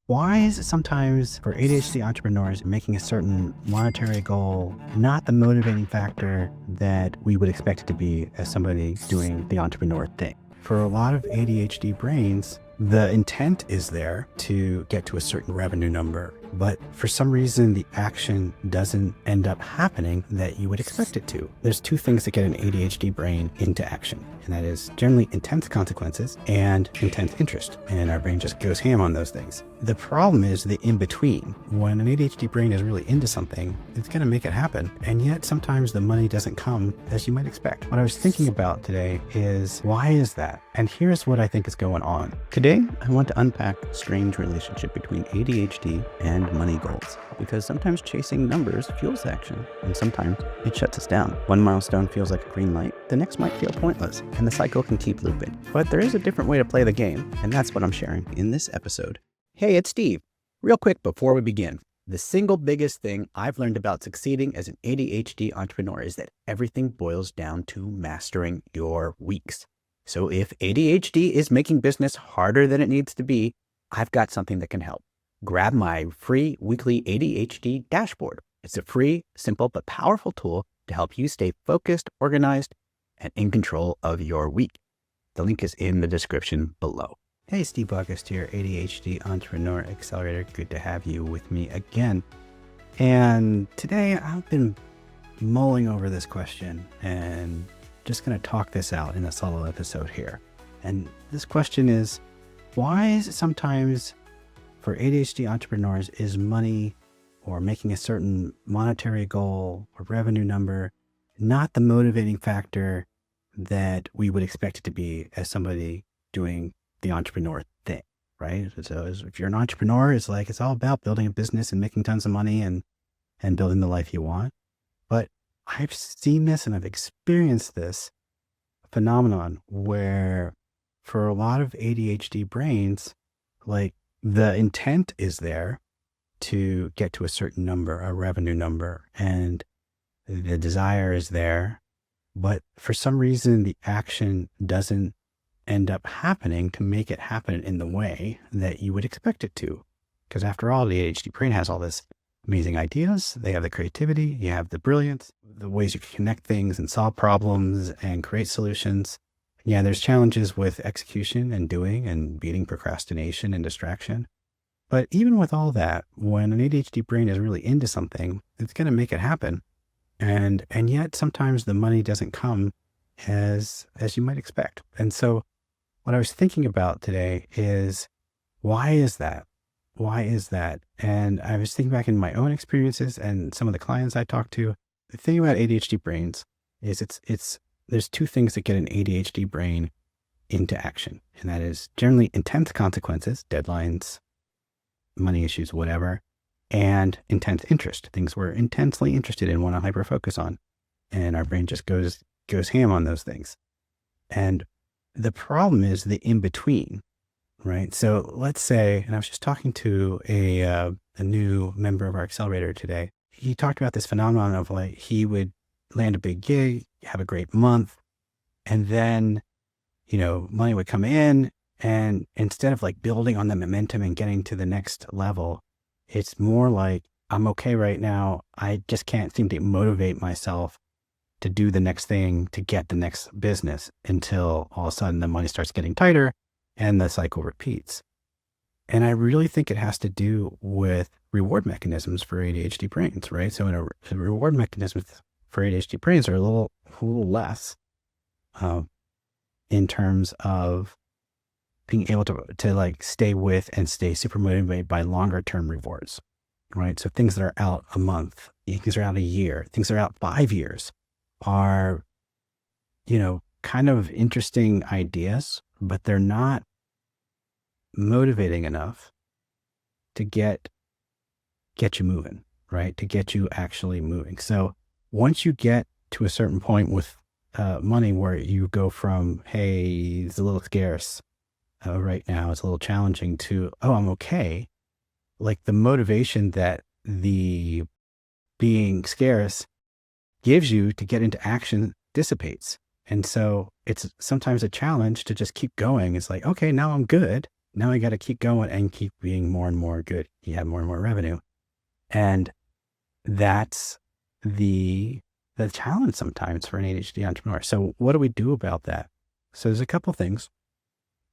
Why is it sometimes for ADHD entrepreneurs making a certain monetary goal not the motivating factor that we would expect it to be as somebody doing the entrepreneur thing? For a lot of ADHD brains, the intent is there to get to a certain revenue number, but for some reason, the action doesn't end up happening that you would expect it to. There's two things that get an ADHD brain into action, and that is generally intense consequences and intense interest. And our brain just goes ham on those things. The problem is the in-between. When an ADHD brain is really into something, it's going to make it happen. And yet sometimes the money doesn't come as you might expect. What I was thinking about today is, why is that? And here's what I think is going on. Today, I want to unpack the strange relationship between ADHD and money goals, because sometimes chasing numbers fuels action, and sometimes it shuts us down. One milestone feels like a green light, the next might feel pointless, and the cycle can keep looping. But there is a different way to play the game, and that's what I'm sharing in this episode. Hey, it's Steve. Real quick before we begin, the single biggest thing I've learned about succeeding as an ADHD entrepreneur is that everything boils down to mastering your weeks. So if ADHD is making business harder than it needs to be, I've got something that can help. Grab my free weekly ADHD dashboard. It's a free, simple, but powerful tool to help you stay focused, organized, and in control of your week. The link is in the description below. Hey, Steve August here, ADHD Entrepreneur Accelerator. Good to have you with me again. And today I've been mulling over this question and just going to talk this out in a solo episode here. And this question is, why is it sometimes for ADHD entrepreneurs is money or making a certain monetary goal or revenue number not the motivating factor that we would expect it to be as somebody doing the entrepreneur thing, right? So if you're an entrepreneur, it's all about building a business and making tons of money and building the life you want. But I've seen this and I've experienced this phenomenon where for a lot of ADHD brains, the intent is there to get to a certain number, a revenue number, and the desire is there. But for some reason, the action doesn't end up happening to make it happen in the way that you would expect it to. Because after all, the ADHD brain has all this amazing ideas. They have the creativity, you have the brilliance, the ways you can connect things and solve problems and create solutions. Yeah, there's challenges with execution and doing and beating procrastination and distraction. But even with all that, when an ADHD brain is really into something, it's going to make it happen. And yet sometimes the money doesn't come as you might expect. And so what I was thinking about today is, why is that? Why is that? And I was thinking back in my own experiences and some of the clients I talked to. The thing about ADHD brains is there's two things that get an ADHD brain into action. And that is generally intense consequences, deadlines, money issues, whatever, and intense interest, things we're intensely interested in, want to hyper focus on. And our brain just goes ham on those things. And the problem is the in-between. Right. So let's say, and I was just talking to a new member of our accelerator today. He talked about this phenomenon of he would land a big gig, have a great month, and then, money would come in, and instead of building on the momentum and getting to the next level, it's more like, I'm okay right now. I just can't seem to motivate myself to do the next thing, to get the next business, until all of a sudden the money starts getting tighter and the cycle repeats. And I really think it has to do with reward mechanisms for ADHD brains, right? So the reward mechanisms for ADHD brains are a little less in terms of being able to stay with and stay super motivated by longer term rewards, right? So things that are out a month, things that are out a year, things that are out 5 years are, kind of interesting ideas, but they're not motivating enough to get you moving, right? To get you actually moving. So once you get to a certain point with money where you go from, hey, it's a little scarce right now, it's a little challenging, to, oh, I'm okay. The motivation that the being scarce gives you to get into action dissipates. And so it's sometimes a challenge to just keep going. It's okay, now I'm good. Now I got to keep going and keep being more and more good. You have more and more revenue. And that's the challenge sometimes for an ADHD entrepreneur. So what do we do about that? So there's a couple things.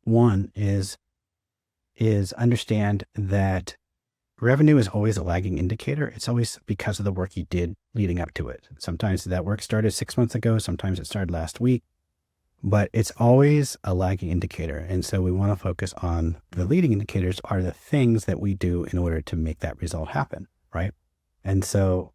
One is understand that revenue is always a lagging indicator. It's always because of the work you did leading up to it. Sometimes that work started 6 months ago. Sometimes it started last week, but it's always a lagging indicator. And so we want to focus on the leading indicators are the things that we do in order to make that result happen, right? And so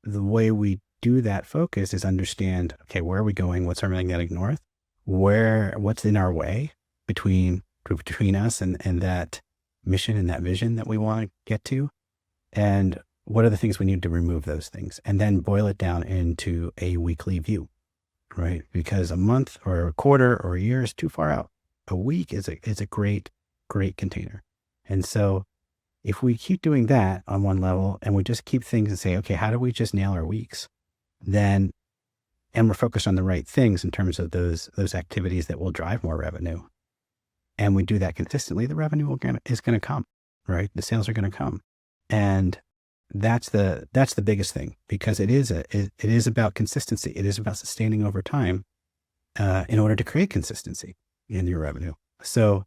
the way we do that focus is understand, okay, where are we going? What's our magnetic north? What's in our way between us and that mission and that vision that we want to get to? And what are the things we need to remove those things? And then boil it down into a weekly view, right? Because a month or a quarter or a year is too far out. A week is a great container. And so if we keep doing that on one level and we just keep things and say, okay, how do we just nail our weeks? And we're focused on the right things in terms of those activities that will drive more revenue. And we do that consistently, the revenue is going to come, right? The sales are going to come. And that's the biggest thing, because it is about consistency. It is about sustaining over time in order to create consistency in your revenue. So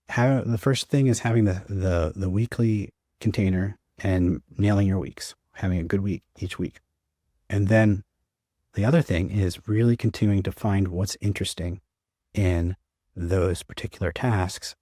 the first thing is having the weekly container and nailing your weeks, having a good week each week. And then the other thing is really continuing to find what's interesting in those particular tasks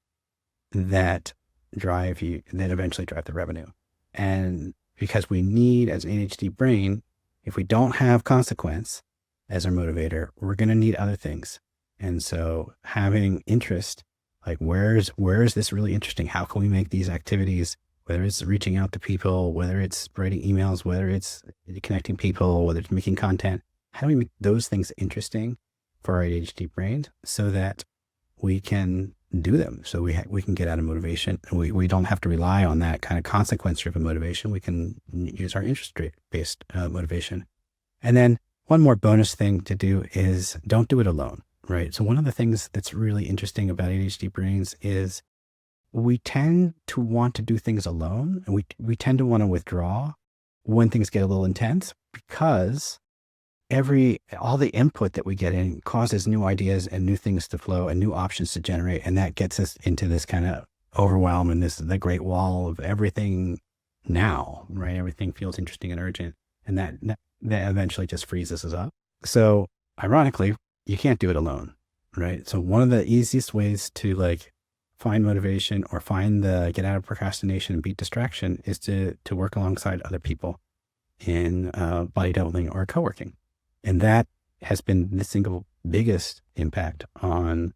that eventually drive the revenue. And because we need, as an ADHD brain, if we don't have consequence as our motivator, we're going to need other things. And so having interest, like where is this really interesting? How can we make these activities, whether it's reaching out to people, whether it's writing emails, whether it's connecting people, whether it's making content, how do we make those things interesting for our ADHD brain so that we can do them? So we can get out of motivation. We don't have to rely on that kind of consequence-driven motivation. We can use our interest-based motivation. And then one more bonus thing to do is don't do it alone, right? So one of the things that's really interesting about ADHD brains is we tend to want to do things alone, and we tend to want to withdraw when things get a little intense, because all the input that we get in causes new ideas and new things to flow and new options to generate. And that gets us into this kind of overwhelm and the great wall of everything now, right? Everything feels interesting and urgent. And that eventually just freezes us up. So ironically, you can't do it alone, right? So one of the easiest ways to find motivation or get out of procrastination and beat distraction is to work alongside other people in bodybuilding or co-working. And that has been the single biggest impact on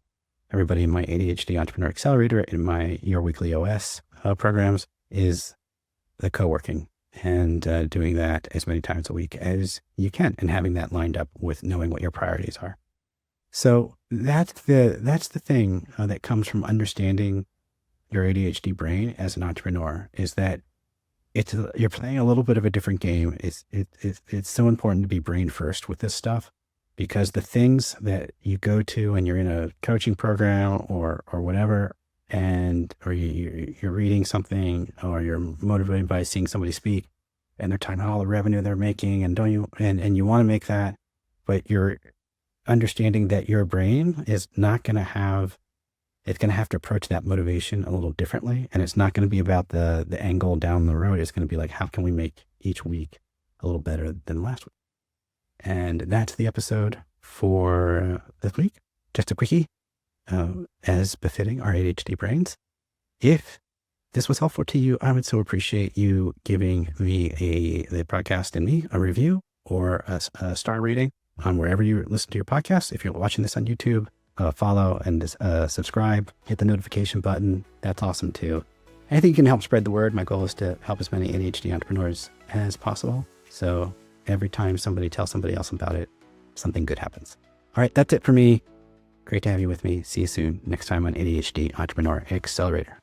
everybody in my ADHD Entrepreneur Accelerator, in my Your Weekly OS programs, is the co-working and doing that as many times a week as you can, and having that lined up with knowing what your priorities are. So that's the thing that comes from understanding your ADHD brain as an entrepreneur, is that you're playing a little bit of a different game. It's so important to be brain first with this stuff, because the things that you go to and you're in a coaching program or whatever, or you're reading something, or you're motivated by seeing somebody speak and they're talking about all the revenue they're making, and you want to make that, but you're understanding that your brain is not going to have, it's going to have to approach that motivation a little differently. And it's not going to be about the angle down the road. It's going to be like, how can we make each week a little better than last week? And that's the episode for this week. Just a quickie, as befitting our ADHD brains. If this was helpful to you, I would so appreciate you giving me the podcast and me a review or a star rating on wherever you listen to your podcast. If you're watching this on YouTube, follow and subscribe, hit the notification button. That's awesome too. Anything can help spread the word. My goal is to help as many ADHD entrepreneurs as possible. So every time somebody tells somebody else about it, something good happens. All right, that's it for me. Great to have you with me. See you soon next time on ADHD Entrepreneur Accelerator.